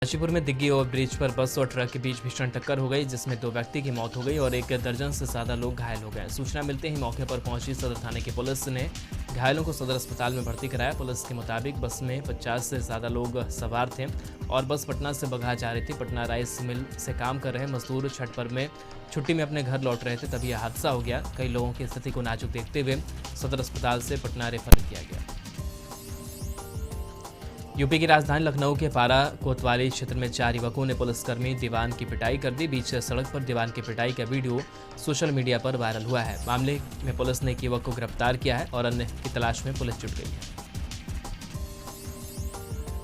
हाजीपुर में दिग्गी ओवरब्रिज पर बस और ट्रक के बीच भीषण टक्कर हो गई, जिसमें 2 व्यक्ति की मौत हो गई और 1 दर्जन से ज्यादा लोग घायल हो गए। सूचना मिलते ही मौके पर पहुंची सदर थाने की पुलिस ने घायलों को सदर अस्पताल में भर्ती कराया। पुलिस के मुताबिक बस में 50 से ज्यादा लोग सवार थे और बस पटना से बगहा जा रही थी। पटना राइस मिल से काम कर रहे मजदूर छठ पर्व में छुट्टी में अपने घर लौट रहे थे, तभी यह हादसा हो गया। कई लोगों की स्थिति को नाजुक देखते हुए सदर अस्पताल से पटना रेफर किया गया। यूपी की राजधानी लखनऊ के पारा कोतवाली क्षेत्र में 4 युवकों ने पुलिसकर्मी दीवान की पिटाई कर दी। बीच सड़क पर दीवान की पिटाई का वीडियो सोशल मीडिया पर वायरल हुआ है। मामले में पुलिस ने एक युवक को गिरफ्तार किया है और अन्य की तलाश में पुलिस जुट गई है।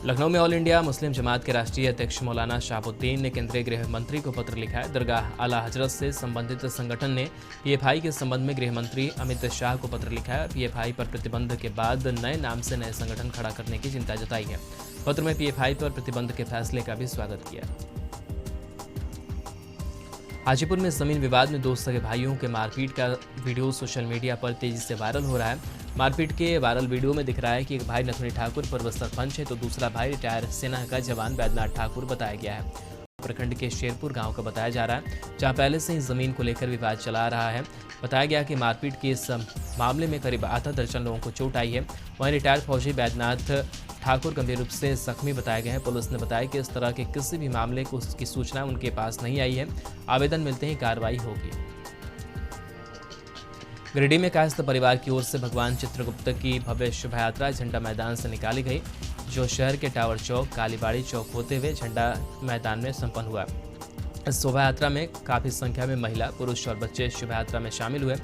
लखनऊ में ऑल इंडिया मुस्लिम जमात के राष्ट्रीय अध्यक्ष मौलाना शहाबुद्दीन ने केंद्रीय गृह मंत्री को पत्र लिखा है। दरगाह आला हजरत से संबंधित संगठन ने पीएफआई के संबंध में गृह मंत्री अमित शाह को पत्र लिखा है। पीएफआई पर प्रतिबंध के बाद नए नाम से नए संगठन खड़ा करने की चिंता जताई है। पत्र में पीएफआई पर प्रतिबंध के फैसले का भी स्वागत किया। हाजीपुर में जमीन विवाद में 2 सगे भाइयों के मारपीट का वीडियो सोशल मीडिया पर तेजी से वायरल हो रहा है। मारपीट के वायरल वीडियो में दिख रहा है कि एक भाई नथुनी ठाकुर पूर्व सरपंच है, तो दूसरा भाई रिटायर सेना का जवान बैद्यनाथ ठाकुर बताया गया है। प्रखंड के शेरपुर गांव का बताया जा रहा है, जहां पहले से ही जमीन को लेकर विवाद चला रहा है। बताया गया कि मारपीट के इस मामले में करीब आधा दर्जन लोगों को चोट आई है। वहीं रिटायर फौजी बैद्यनाथ ठाकुर गंभीर रूप से जख्मी बताए गए हैं। पुलिस ने बताया कि इस तरह के किसी भी मामले की सूचना उनके पास नहीं आई है। आवेदन मिलते ही कार्रवाई होगी। गिरिडीह में कायस्थ परिवार की ओर से भगवान चित्रगुप्त की भव्य शोभा यात्रा झंडा मैदान से निकाली गई, जो शहर के टावर चौक कालीबाड़ी चौक होते हुए झंडा मैदान में संपन्न हुआ। इस शोभा यात्रा में काफी संख्या में महिला, पुरुष और बच्चे शोभा यात्रा में शामिल हुए।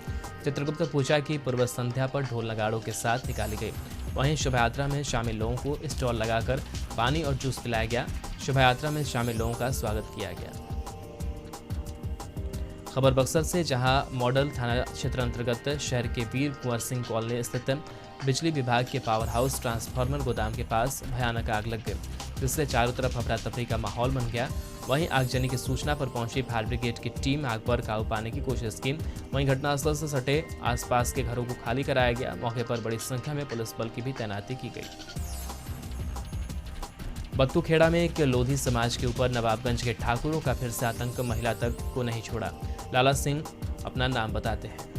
चित्रगुप्त पूजा की पूर्व संध्या पर ढोल नगाड़ों के साथ निकाली गई। वहीं शोभा यात्रा में शामिल लोगों को स्टॉल लगाकर पानी और जूस पिलाया गया। शोभा यात्रा में शामिल लोगों का स्वागत किया गया। खबर बक्सर से, जहां मॉडल थाना क्षेत्र अंतर्गत शहर के वीर कुंवर सिंह कॉलोनी स्थित बिजली विभाग के पावर हाउस ट्रांसफार्मर गोदाम के पास भयानक आग लग गई, जिससे चारों तरफ अफरा तफरी का माहौल बन गया। वहीं आगजनी की सूचना पर पहुंची फायर ब्रिगेड की टीम आग पर काबू पाने की कोशिश की। वहीं घटनास्थल से सटे आसपास के घरों को खाली कराया गया। मौके पर बड़ी संख्या में पुलिस बल की भी तैनाती की गई। बत्तूखेड़ा में एक लोधी समाज के ऊपर नवाबगंज के ठाकुरों का फिर से आतंक महिला तक को नहीं छोड़ा। लाला सिंह अपना नाम बताते हैं।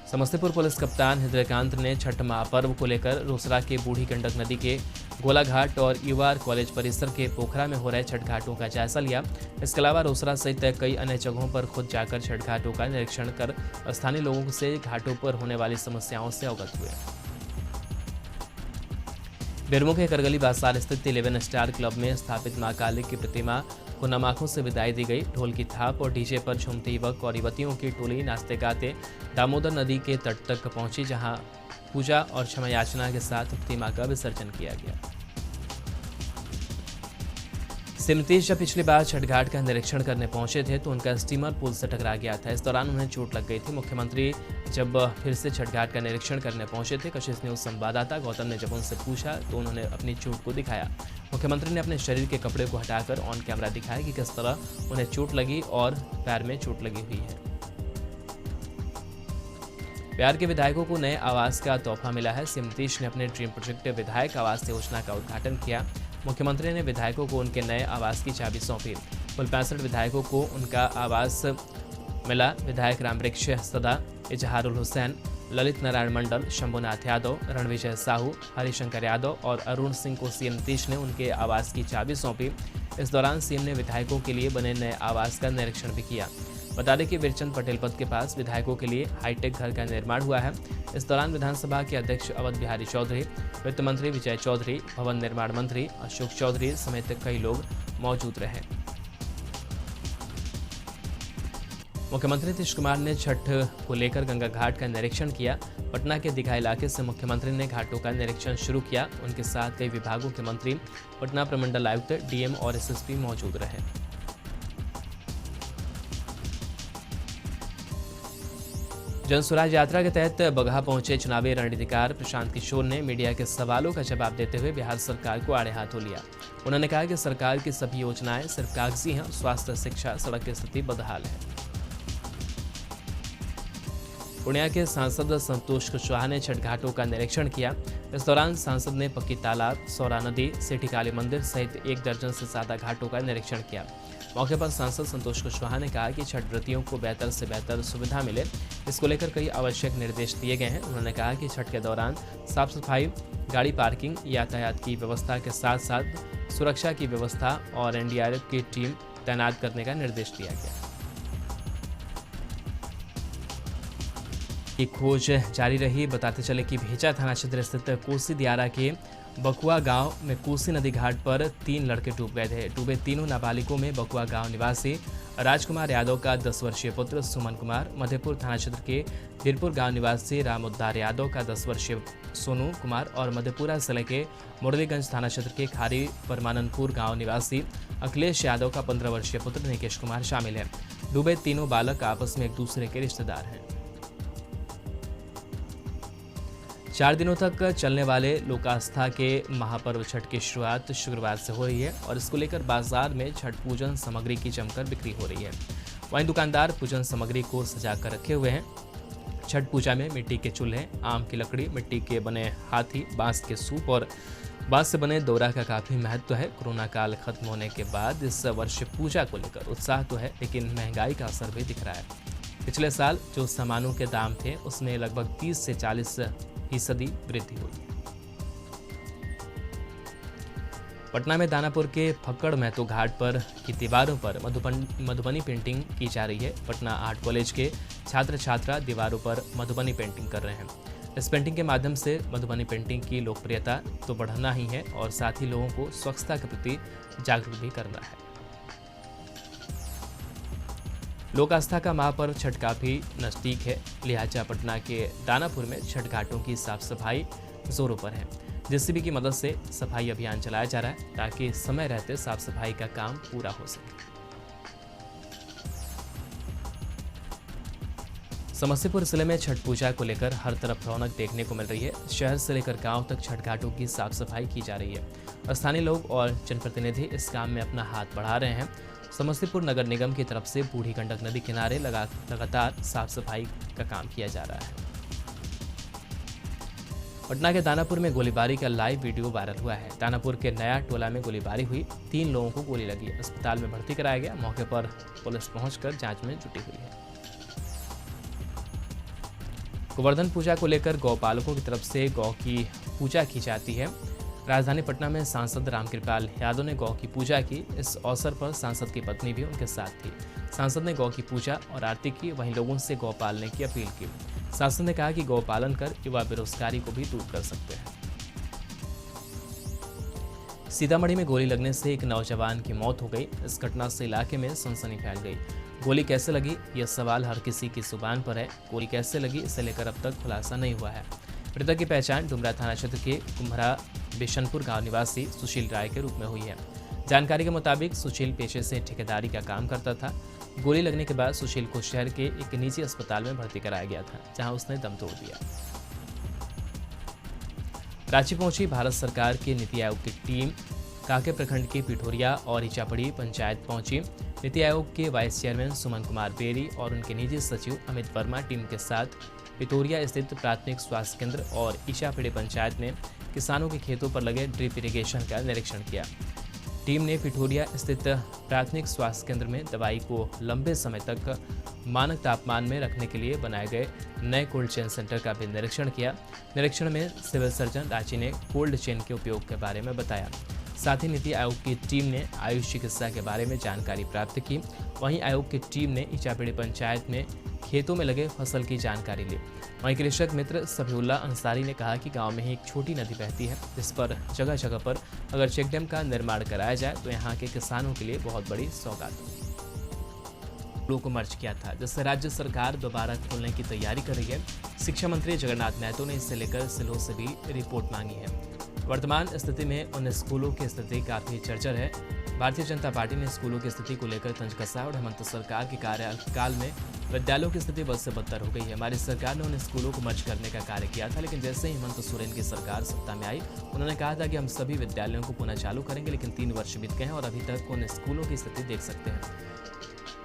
समस्तीपुर पुलिस कप्तान हृदयकांत ने छठ महापर्व को लेकर रोसड़ा के बूढ़ी गंडक नदी के गोलाघाट और यूआर कॉलेज परिसर के पोखरा में हो रहे छठ घाटों का जायजा लिया। इसके अलावा रोसड़ा सहित कई अन्य जगहों पर खुद जाकर छठ घाटों का निरीक्षण कर स्थानीय लोगों से घाटों पर होने वाली समस्याओं से अवगत हुए। बेरमो के करगली बाजार स्थित 11 स्टार क्लब में स्थापित मां काली की प्रतिमा को नम आंखों से विदाई दी गई। ढोल की थाप और डीजे पर झूमते युवक और युवतियों की टोली नाचते गाते दामोदर नदी के तट तक पहुंची, जहां पूजा और क्षमा याचना के साथ प्रतिमा का विसर्जन किया गया। सिमतीश जब पिछली बार छठ घाट का निरीक्षण करने पहुंचे थे तो उनका स्टीमर पुल से टकरा गया था। इस दौरान उन्हें चोट लग गई थी। मुख्यमंत्री जब फिर से छठ घाट का निरीक्षण करने पहुंचे थे, कशिश न्यूज संवाददाता गौतम ने जब उनसे पूछा तो उन्होंने अपनी चोट को दिखाया। मुख्यमंत्री ने अपने शरीर के कपड़े को हटाकर ऑन कैमरा दिखाया कि किस तरह उन्हें चोट लगी और पैर में चोट लगी हुई है। बिहार के विधायकों को नए आवास का तोहफा मिला है। सिमतीश ने अपने ड्रीम प्रोजेक्ट विधायक आवास योजना का उद्घाटन किया। मुख्यमंत्री ने विधायकों को उनके नए आवास की चाबी सौंपी। कुल 65 विधायकों को उनका आवास मिला। विधायक रामवृक्ष सदा, इजहारुल हुसैन, ललित नारायण मंडल, शंभुनाथ यादव, रणविजय साहू, हरिशंकर यादव और अरुण सिंह को सीएम नीतीश ने उनके आवास की चाबी सौंपी। इस दौरान सीएम ने विधायकों के लिए बने नए आवास का निरीक्षण भी किया। बता दें कि वीरचंद पटेल पद के पास विधायकों के लिए हाईटेक घर का निर्माण हुआ है। इस दौरान विधानसभा के अध्यक्ष अवध बिहारी चौधरी, वित्त मंत्री विजय चौधरी, भवन निर्माण मंत्री अशोक चौधरी समेत कई लोग मौजूद रहे। मुख्यमंत्री नीतीश कुमार ने छठ को लेकर गंगा घाट का निरीक्षण किया। पटना के दीघा इलाके से मुख्यमंत्री ने घाटों का निरीक्षण शुरू किया। उनके साथ कई विभागों के मंत्री, पटना प्रमंडल आयुक्त, डीएम और एसएसपी मौजूद रहे। जनसुराज यात्रा के तहत बगहा पहुंचे चुनावी रणनीतिकार प्रशांत किशोर ने मीडिया के सवालों का जवाब देते हुए बिहार सरकार को आड़े हाथों लिया। उन्होंने कहा कि सरकार की सभी योजनाएं सिर्फ कागजी हैं। स्वास्थ्य, शिक्षा, सड़क की स्थिति बदहाल है। पूर्णिया के सांसद संतोष कुशवाहा ने छठ घाटों का निरीक्षण किया। इस दौरान सांसद ने पक्की तालाब, सौरा नदी, सेठी काली मंदिर सहित 1 दर्जन से ज्यादा घाटों का निरीक्षण किया। मौके पर सांसद संतोष कुशवाहा ने कहा कि छठ व्रतियों को बेहतर से बेहतर सुविधा मिले, इसको लेकर कई आवश्यक निर्देश दिए गए हैं। उन्होंने कहा कि छठ के दौरान साफ सफाई, गाड़ी पार्किंग, यातायात की व्यवस्था के साथ साथ सुरक्षा की व्यवस्था और एनडीआरएफ की टीम तैनात करने का निर्देश दिया गया। की खोज जारी रही। बताते चले कि भेजा थाना क्षेत्र स्थित कोसी दियारा के बकुआ गांव में कोसी नदी घाट पर 3 लड़के डूब गए थे। डूबे तीनों नाबालिगों में बकुआ गांव निवासी राजकुमार यादव का 10 वर्षीय पुत्र सुमन कुमार, मधेपुर थाना क्षेत्र के धीरपुर गांव निवासी रामोद्धार यादव का 10 वर्षीय सोनू कुमार और मधेपुरा जिले के मुरलीगंज थाना क्षेत्र के खारी परमानंदपुर गांव निवासी अखिलेश यादव का 15 वर्षीय पुत्र निकेश कुमार शामिल है। डूबे तीनों बालक आपस में एक दूसरे के रिश्तेदार हैं। 4 दिनों तक चलने वाले लोक आस्था के महापर्व छठ की शुरुआत शुक्रवार से हो रही है और इसको लेकर बाजार में छठ पूजन सामग्री की जमकर बिक्री हो रही है। वहीं दुकानदार पूजन सामग्री को सजा कर रखे हुए हैं। छठ पूजा में मिट्टी के चूल्हे, आम की लकड़ी, मिट्टी के बने हाथी, बांस के सूप और बांस से बने दौरा का काफी महत्व है। कोरोना काल खत्म होने के बाद इस वर्ष पूजा को लेकर उत्साह तो है, लेकिन महंगाई का असर भी दिख रहा है। पिछले साल जो सामानों के दाम थे उसमें लगभग 30 से 40% वृद्धि हुई। पटना में दानापुर के फक्कड़ महतो घाट पर की दीवारों पर मधुबनी पेंटिंग की जा रही है। पटना आर्ट कॉलेज के छात्र छात्रा दीवारों पर मधुबनी पेंटिंग कर रहे हैं। इस पेंटिंग के माध्यम से मधुबनी पेंटिंग की लोकप्रियता तो बढ़ना ही है और साथ ही लोगों को स्वच्छता के प्रति जागरूक भी करना है। लोक आस्था का महापर्व छठ काफी नजदीक है, लिहाजा पटना के दानापुर में छठ घाटों की साफ सफाई जोरों पर है। जेसीबी की मदद से सफाई अभियान चलाया जा रहा है ताकि समय रहते साफ सफाई का काम पूरा हो सके। समस्तीपुर जिले में छठ पूजा को लेकर हर तरफ रौनक देखने को मिल रही है। शहर से लेकर गांव तक छठ घाटों की साफ सफाई की जा रही है। स्थानीय लोग और जनप्रतिनिधि इस काम में अपना हाथ बढ़ा रहे हैं। समस्तीपुर नगर निगम की तरफ से बूढ़ी गंडक नदी किनारे लगातार साफ सफाई का काम किया जा रहा है। पटना के दानापुर में गोलीबारी का लाइव वीडियो वायरल हुआ है। दानापुर के नया टोला में गोलीबारी हुई, 3 लोगों को गोली लगी, अस्पताल में भर्ती कराया गया। मौके पर पुलिस पहुंचकर जांच में जुटी हुई है। गोवर्धन पूजा को लेकर गौपालकों की तरफ से गौ की पूजा की जाती है। राजधानी पटना में सांसद रामकृपाल यादव ने गौ की पूजा की। इस अवसर पर सांसद की पत्नी भी उनके साथ थी। सांसद ने गौ की पूजा और आरती की, वहीं लोगों से गौ पालने की अपील की। सांसद ने कहा कि गौ पालन कर युवा बेरोजगारी को भी दूर कर सकते हैं। सीतामढ़ी में गोली लगने से एक नौजवान की मौत हो गई। इस घटना से इलाके में सनसनी फैल गई। गोली कैसे लगी, यह सवाल हर किसी की जुबान पर है। गोली कैसे लगी, इसे लेकर अब तक खुलासा नहीं हुआ है। मृतक की पहचान डुमरा थाना क्षेत्र के कुम्हरा बिशनपुर गांव निवासी सुशील राय के रूप में हुई है। जानकारी के मुताबिक सुशील पेशे से ठेकेदारी का काम करता था। गोली लगने के बाद सुशील को शहर के एक निजी अस्पताल में भर्ती कराया गया था, जहां उसने दम तोड़ दिया। रांची पहुंची भारत सरकार की नीति आयोग की टीम। कांके प्रखंड के पिठोरिया और इचापड़ी पंचायत पहुंची। नीति आयोग के vice chairman Suman Kumar berry और उनके निजी सचिव अमित वर्मा टीम के साथ पिठोरिया स्थित प्राथमिक स्वास्थ्य केंद्र और इचापड़ी पंचायत में किसानों के खेतों पर लगे ड्रिप इरिगेशन का निरीक्षण किया। टीम ने पिठोरिया स्थित प्राथमिक स्वास्थ्य केंद्र में दवाई को लंबे समय तक मानक तापमान में रखने के लिए बनाए गए नए कोल्ड चेन सेंटर का भी निरीक्षण किया। निरीक्षण में सिविल सर्जन रांची ने कोल्ड चेन के उपयोग के बारे में बताया। साथ ही नीति आयोग की टीम ने आयुष चिकित्सा के बारे में जानकारी प्राप्त की। वहीं आयोग की टीम ने इचापड़ी पंचायत में खेतों में लगे फसल की जानकारी ली। वहीं कृषक मित्र सफीउल्ला अंसारी ने कहा कि गांव में ही एक छोटी नदी बहती है, जिस पर जगह जगह पर अगर चेक डैम का निर्माण कराया जाए तो यहाँ के किसानों के लिए बहुत बड़ी सौगात होगी। स्कूलों को मर्ज किया था, जिससे राज्य सरकार दोबारा खोलने की तैयारी कर रही है। शिक्षा मंत्री जगन्नाथ महतो ने इससे लेकर सिलो से भी रिपोर्ट मांगी है। वर्तमान स्थिति में उन स्कूलों की स्थिति काफी चर्चा है। भारतीय जनता पार्टी ने स्कूलों की स्थिति को लेकर तंज कसा और हेमंत सरकार के कार्यकाल में विद्यालयों की स्थिति बद से बदतर हो गई है। हमारी सरकार ने उन स्कूलों को मर्ज करने का कार्य किया था, लेकिन जैसे ही हेमंत सोरेन की सरकार सत्ता में आई, उन्होंने कहा था कि हम सभी विद्यालयों को पुनः चालू करेंगे, लेकिन 3 वर्ष बीत गए हैं और अभी तक उन स्कूलों की स्थिति देख सकते हैं।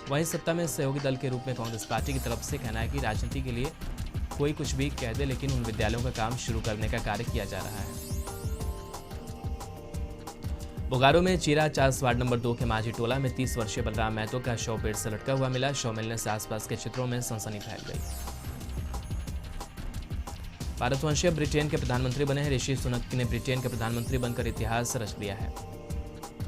वहीं सत्ता में सहयोगी दल के रूप में कांग्रेस पार्टी की तरफ से कहना है कि राजनीति के लिए कोई कुछ भी कह दे, लेकिन उन विद्यालयों का काम शुरू करने का कार्य किया जा रहा है। बोकारो में चीरा चास वार्ड नंबर 2 के माझी टोला में 30 वर्षीय बलराम महतो का शव पेड़ से लटका हुआ मिला। शव मिलने से आसपास के क्षेत्रों में सनसनी फैल गई। भारतवंशीय ब्रिटेन के प्रधानमंत्री बने हैं ऋषि सुनक ने ब्रिटेन के प्रधानमंत्री बनकर इतिहास रच दिया है।